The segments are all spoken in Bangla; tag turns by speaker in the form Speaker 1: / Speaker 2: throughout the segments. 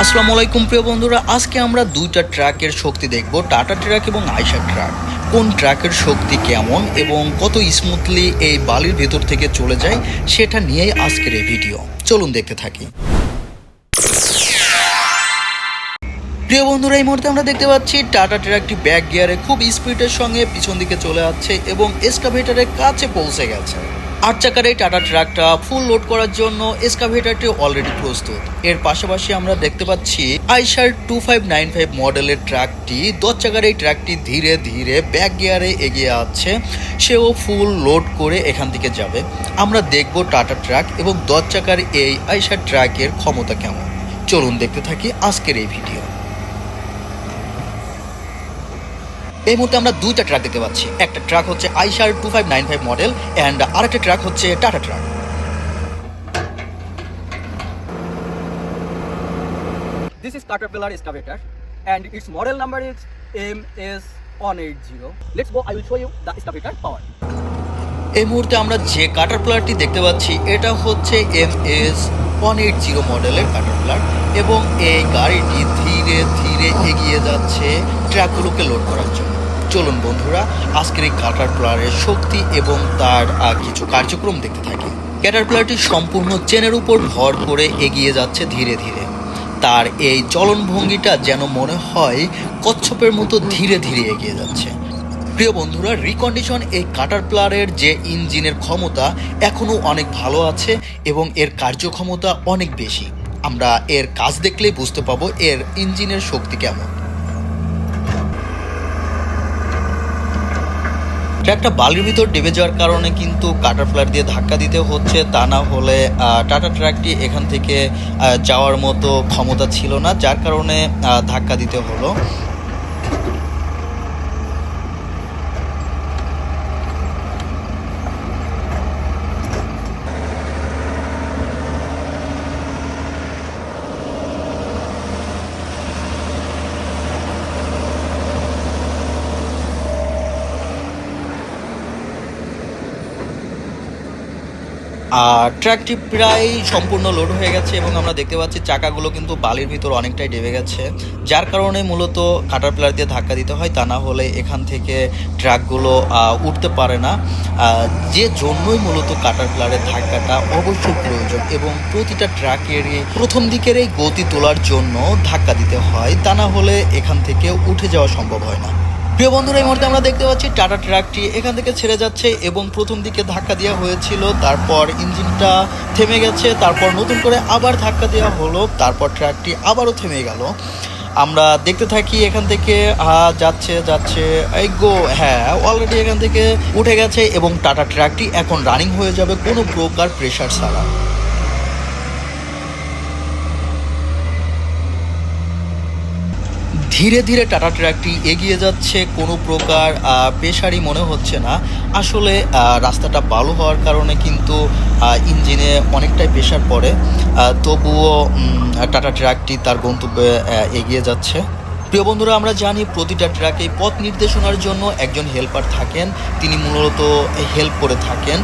Speaker 1: আসসালামু আলাইকুম প্রিয় বন্ধুরা, আজকে আমরা দুইটা ট্রাকের শক্তি দেখব, টাটা ট্রাক এবং আইশার ট্রাক। কোন ট্রাকের শক্তি কেমন এবং কত স্মুথলি এই বালির ভেতর থেকে চলে যায় সেটা নিয়েই আজকের এই ভিডিও। চলুন দেখতে থাকি। প্রিয় বন্ধুরা, এই মুহূর্তে আমরা দেখতে পাচ্ছি টাটা ট্রাকটি ব্যাক গিয়ারে খুব স্পিডের সঙ্গে পিছন দিকে চলে যাচ্ছে এবং এক্সকাভেটরের কাছে পৌঁছে গেছে। ৮ চাকার এই টাটা ট্রাকটা ফুল লোড করার জন্য এক্সকাভেটরটি অলরেডি প্রস্তুত। এর পাশাপাশি আমরা দেখতে পাচ্ছি আইশার 2595 মডেলের ট্রাকটি, 10 চাকার এই ট্রাকটি ধীরে ধীরে ব্যাক গিয়ারে এগিয়ে আসছে। সেও ফুল লোড করে এখান থেকে যাবে। আমরা দেখব টাটা ট্রাক এবং 10 চাকার এই আইশার ট্রাকের ক্ষমতা কেমন। চলুন দেখতে থাকি আজকের এই ভিডিও। এই মুহূর্তে আমরা দুইটা ট্রাক দেখতে পাচ্ছি। একটা ট্রাক হচ্ছে আইশার 2595 মডেল অ্যান্ড আরেকটা ট্রাক হচ্ছে tata truck.
Speaker 2: This is Caterpillar excavator and its model number is MS180. Let's go, I will show you the excavator power.
Speaker 1: এই মুহূর্তে আমরা যে কাটারপ্লারটি দেখতে পাচ্ছি এটা হচ্ছে MS180 মডেলের কাটারপ্লার এবং এই গাড়িটি ধীরে ধীরে এগিয়ে যাচ্ছে ট্রাকগুলোকে লোড করার জন্য। চলুন বন্ধুরা আজকের এই কাটারপ্লারের শক্তি এবং তার কিছু কার্যক্রম দেখতে থাকি। ক্যাটারপ্লারটি সম্পূর্ণ চেনের উপর ভর করে এগিয়ে যাচ্ছে ধীরে ধীরে। তার এই চলনভঙ্গিটা যেন মনে হয় কচ্ছপের মতো ধীরে ধীরে এগিয়ে যাচ্ছে। প্রিয় বন্ধুরা, রিকন্ডিশন এই কাটারপ্লারের যে ইঞ্জিনের ক্ষমতা এখনও অনেক ভালো আছে এবং এর কার্যক্ষমতা অনেক বেশি। আমরা এর কাজ দেখলেই বুঝতে পাবো এর ইঞ্জিনের শক্তি কেমন। ট্রাকটা বালির ভিতর ডেবে যাওয়ার কারণে কিন্তু কাটারপ্লার দিয়ে ধাক্কা দিতে হচ্ছে, তা না হলে টাটা ট্রাকটি এখান থেকে যাওয়ার মতো ক্ষমতা ছিল না, যার কারণে ধাক্কা দিতে হলো। আর ট্রাকটি প্রায় সম্পূর্ণ লোড হয়ে গেছে এবং আমরা দেখতে পাচ্ছি চাকাগুলো কিন্তু বালির ভিতর অনেকটাই ডেবে গেছে, যার কারণে মূলত কাটারপ্লার দিয়ে ধাক্কা দিতে হয়, তা না হলে এখান থেকে ট্রাকগুলো উঠতে পারে না। যে জন্যই মূলত কাটারপ্লারের ধাক্কাটা অবশ্যই প্রয়োজন এবং প্রতিটা ট্রাকেরই প্রথম দিকের এই গতি তোলার জন্য ধাক্কা দিতে হয়, তা না হলে এখান থেকে উঠে যাওয়া সম্ভব হয় না। প্রিয় বন্ধুরা, এই মুহূর্তে আমরা দেখতে পাচ্ছি টাটা ট্রাকটি এখান থেকে ছেড়ে যাচ্ছে এবং প্রথম দিকে ধাক্কা দেওয়া হয়েছিল, তারপর ইঞ্জিনটা থেমে গেছে, তারপর নতুন করে আবার ধাক্কা দেওয়া হলো, তারপর ট্রাকটি আবারও থেমে গেল। আমরা দেখতে থাকি এখান থেকে যাচ্ছে যাচ্ছে এই গো, হ্যাঁ অলরেডি এখান থেকে উঠে গেছে এবং টাটা ট্রাকটি এখন রানিং হয়ে যাবে কোনো প্রকার প্রেশার ছাড়া। ধীরে ধীরে টাটা ট্রাকটি এগিয়ে যাচ্ছে, কোনো প্রকার প্রেশারই মনে হচ্ছে না। আসলে রাস্তাটা ভালো হওয়ার কারণে কিন্তু ইঞ্জিনে অনেকটাই প্রেশার পড়ে, তবুও টাটা ট্রাকটি তার গন্তব্যে এগিয়ে যাচ্ছে। প্রিয় বন্ধুরা, আমরা জানি প্রতিটা ট্রাকে পথ নির্দেশনার জন্য একজন হেল্পার থাকেন, তিনি মূলত হেল্প করে থাকেন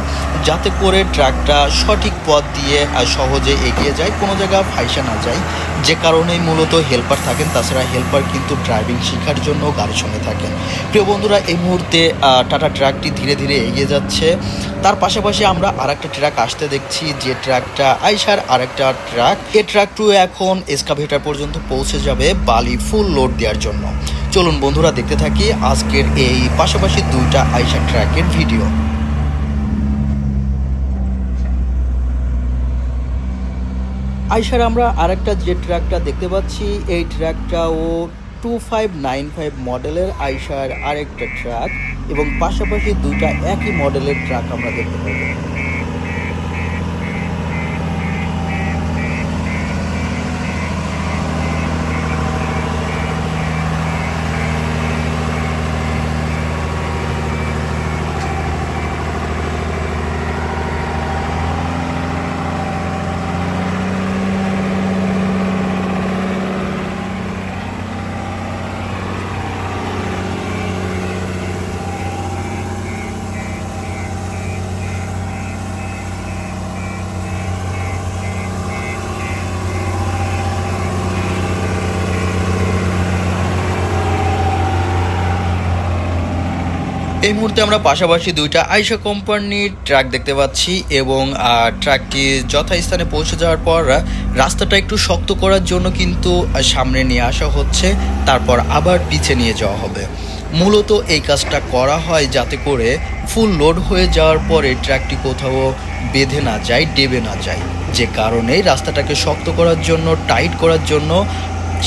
Speaker 1: যাতে করে ট্রাকটা সঠিক পথ দিয়ে সহজে এগিয়ে যায়, কোনো জায়গা ফাইসা না যায়, যে কারণেই মূলত হেল্পার থাকেন। তাছাড়া হেল্পার কিন্তু ড্রাইভিং শেখার জন্য গাড়ির সঙ্গে থাকেন। প্রিয় বন্ধুরা, এই মুহূর্তে টাটা ট্রাকটি ধীরে ধীরে এগিয়ে যাচ্ছে। তার পাশাপাশি আমরা আরেকটা ট্রাক আসতে দেখছি, যে ট্রাকটা আইশার আরেকটা ট্রাক। এই ট্রাকটিও এখন এক্সকাভেটর পর্যন্ত পৌঁছে যাবে বালি ফুল লোড দেওয়ার জন্য। চলুন বন্ধুরা দেখতে থাকি আজকের এই পাশাপাশি দুইটা আইশার ট্রাকের ভিডিও। আইশার আমরা আরেকটা যে ট্রাকটা দেখতে পাচ্ছি, এই ট্রাকটাও 2595 মডেলের আইশার আরেকটা ট্রাক এবং পাশাপাশি দুইটা একই মডেলের ট্রাক আমরা দেখতে পাবো। এই মুহূর্তে আমরা পাশাপাশি দুইটা আইশা কোম্পানির ট্রাক দেখতে পাচ্ছি এবং ট্রাকটি যথাস্থানে পৌঁছে যাওয়ার পর রাস্তাটা একটু শক্ত করার জন্য কিন্তু সামনে নিয়ে আসা হচ্ছে, তারপর আবার পিছে নিয়ে যাওয়া হবে। মূলত এই কাজটা করা হয় যাতে করে ফুল লোড হয়ে যাওয়ার পরে ট্রাকটি কোথাও বেঁধে না যায়, ডেবে না যায়, যে কারণে রাস্তাটাকে শক্ত করার জন্য, টাইট করার জন্য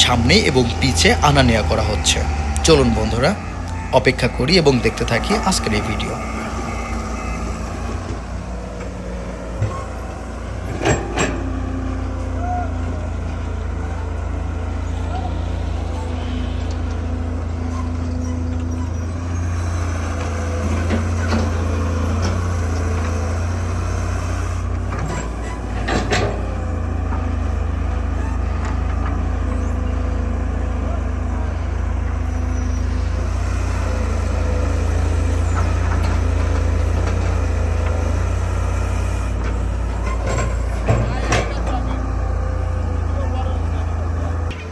Speaker 1: সামনে এবং পিছে আনা নেওয়া করা হচ্ছে। চলুন বন্ধুরা অপেক্ষা করি এবং দেখতে থাকি আজকের এই ভিডিও।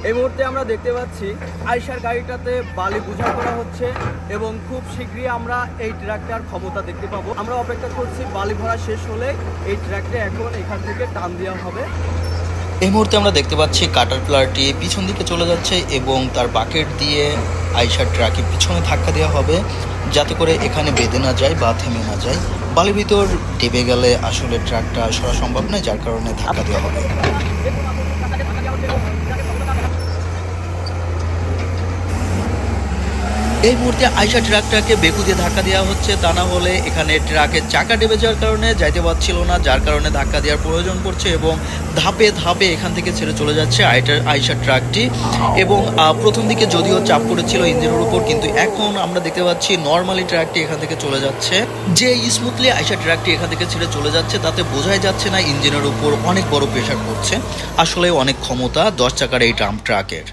Speaker 2: এই মুহূর্তে আমরা দেখতে পাচ্ছি আইশার গাড়িটাতে বালি বোঝাই করা হচ্ছে এবং খুব শীঘ্রই আমরা এই ট্রাকটার ক্ষমতা দেখতে পাবো। আমরা অপেক্ষা করছি বালি ভরা শেষ হলে এই ট্রাকটা এখন এখান থেকে টান দেওয়া হবে।
Speaker 1: এই মুহূর্তে আমরা দেখতে পাচ্ছি কাটারপিলারটি পিছন দিকে চলে যাচ্ছে এবং তার বাকেট দিয়ে আইশার ট্রাকের পিছনে ধাক্কা দেওয়া হবে যাতে করে এখানে বেঁধে না যায় বা থেমে না যায়। বালির ভিতর ডেবে গেলে আসলে ট্রাকটা সরা সম্ভব নয়, যার কারণে ধাক্কা দেওয়া হবে। এই মুহূর্তে আইশা ট্রাকটাকে বেকু দিয়ে ধাক্কা দেওয়া হচ্ছে, তা না হলে এখানে ট্রাকের চাকা ডেবে যাওয়ার কারণে যাইতে পারছিল না, যার কারণে ধাক্কা দেওয়ার প্রয়োজন পড়ছে এবং ধাপে ধাপে এখান থেকে ছেড়ে চলে যাচ্ছে আইশা ট্রাকটি। এবং প্রথম দিকে যদিও চাপ পড়েছিল ইঞ্জিনের উপর, কিন্তু এখন আমরা দেখতে পাচ্ছি নর্মালি ট্রাকটি এখান থেকে চলে যাচ্ছে। যে স্মুথলি আইশা ট্রাকটি এখান থেকে ছেড়ে চলে যাচ্ছে তাতে বোঝাই যাচ্ছে না ইঞ্জিনের উপর অনেক বড় প্রেশার পড়ছে। আসলে অনেক ক্ষমতা 10 চাকার এই ডাম্প ট্রাকের।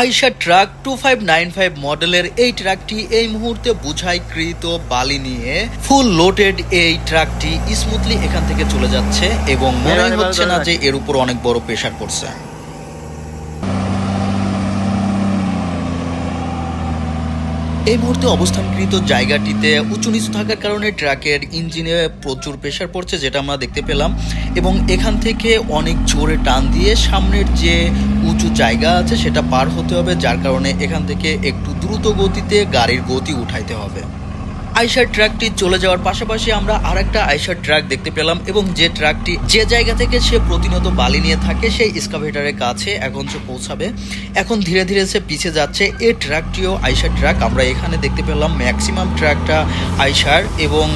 Speaker 1: আইশা ট্রাক 2595 মডেলের এই ট্রাকটি এই মুহূর্তে বোঝাইকৃত বালি নিয়ে ফুল লোডেড এই ট্রাকটি স্মুথলি এখান থেকে চলে যাচ্ছে এবং মনে হচ্ছে না যে এর উপর অনেক বড় প্রেশার পড়ছে। এই মুহূর্তে অবস্থানকৃত জায়গাটিতে উঁচু নিচু থাকার কারণে ট্রাকের ইঞ্জিনে প্রচুর প্রেশার পড়ছে, যেটা আমরা দেখতে পেলাম। এবং এখান থেকে অনেক জোরে টান দিয়ে সামনের যে উঁচু জায়গা আছে সেটা পার হতে হবে, যার কারণে এখান থেকে একটু দ্রুত গতিতে গাড়ির গতি উঠাইতে হবে। আইশার ট্রাকটি চলে যাওয়ার পাশাপাশি আমরা আরেকটা আইশার ট্রাক দেখতে পেলাম এবং যে ট্রাকটি যে জায়গা থেকে সে প্রতিনিয়ত বালি নিয়ে থাকে সেই এক্সকাভেটরের কাছে এখন সে পৌঁছাবে। এখন ধীরে ধীরে সে পিছিয়ে যাচ্ছে। এই ট্রাকটিও আইশার ট্রাক। আমরা এখানে দেখতে পেলাম ম্যাক্সিমাম ট্রাকটা আইশার এবং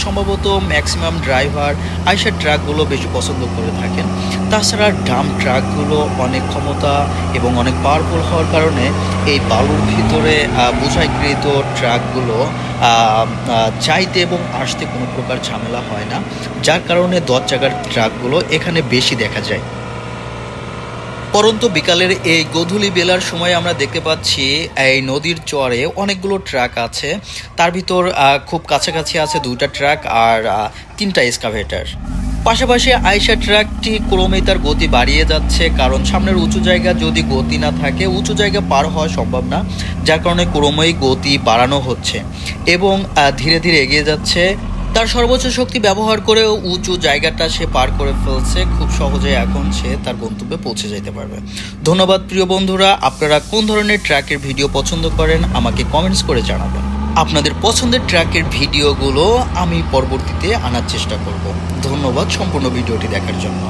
Speaker 1: সম্ভবত ম্যাক্সিমাম ড্রাইভার আইশার ট্রাকগুলো বেশি পছন্দ করে থাকেন। তাছাড়া ডাম্প ট্রাকগুলো অনেক ক্ষমতা এবং অনেক পাওয়ারফুল হওয়ার কারণে এই বালুর ভিতরে বোঝাইকৃত ট্রাকগুলো যাইতে এবং আসতে কোনো প্রকার ঝামেলা হয় না, যার কারণে 10 চাকার ট্রাকগুলো এখানে বেশি দেখা যায়। পরন্তু বিকালের এই গোধূলি বেলার সময় আমরা দেখতে পাচ্ছি এই নদীর চরে অনেকগুলো ট্রাক আছে, তার ভিতর খুব কাছাকাছি আছে 2টা ট্রাক আর 3টা এক্সকাভেটর। পাশাপাশি আইশা ট্রাকটি ক্রমেই তার গতি বাড়িয়ে যাচ্ছে, কারণ সামনের উঁচু জায়গা যদি গতি না থাকে উঁচু জায়গা পার হওয়া সম্ভব না, যার কারণে ক্রমেই গতি বাড়ানো হচ্ছে এবং ধীরে ধীরে এগিয়ে যাচ্ছে। তার সর্বোচ্চ শক্তি ব্যবহার করে উঁচু জায়গাটা সে পার করে ফেলছে, খুব সহজে এখন সে তার গন্তব্যে পৌঁছে যেতে পারবে। ধন্যবাদ প্রিয় বন্ধুরা, আপনারা কোন ধরনের ট্র্যাকের ভিডিও পছন্দ করেন আমাকে কমেন্টস করে জানাবেন। আপনাদের পছন্দের ট্র্যাকের ভিডিওগুলো আমি পরবর্তীতে আনার চেষ্টা করব। ধন্যবাদ সম্পূর্ণ ভিডিওটি দেখার জন্য।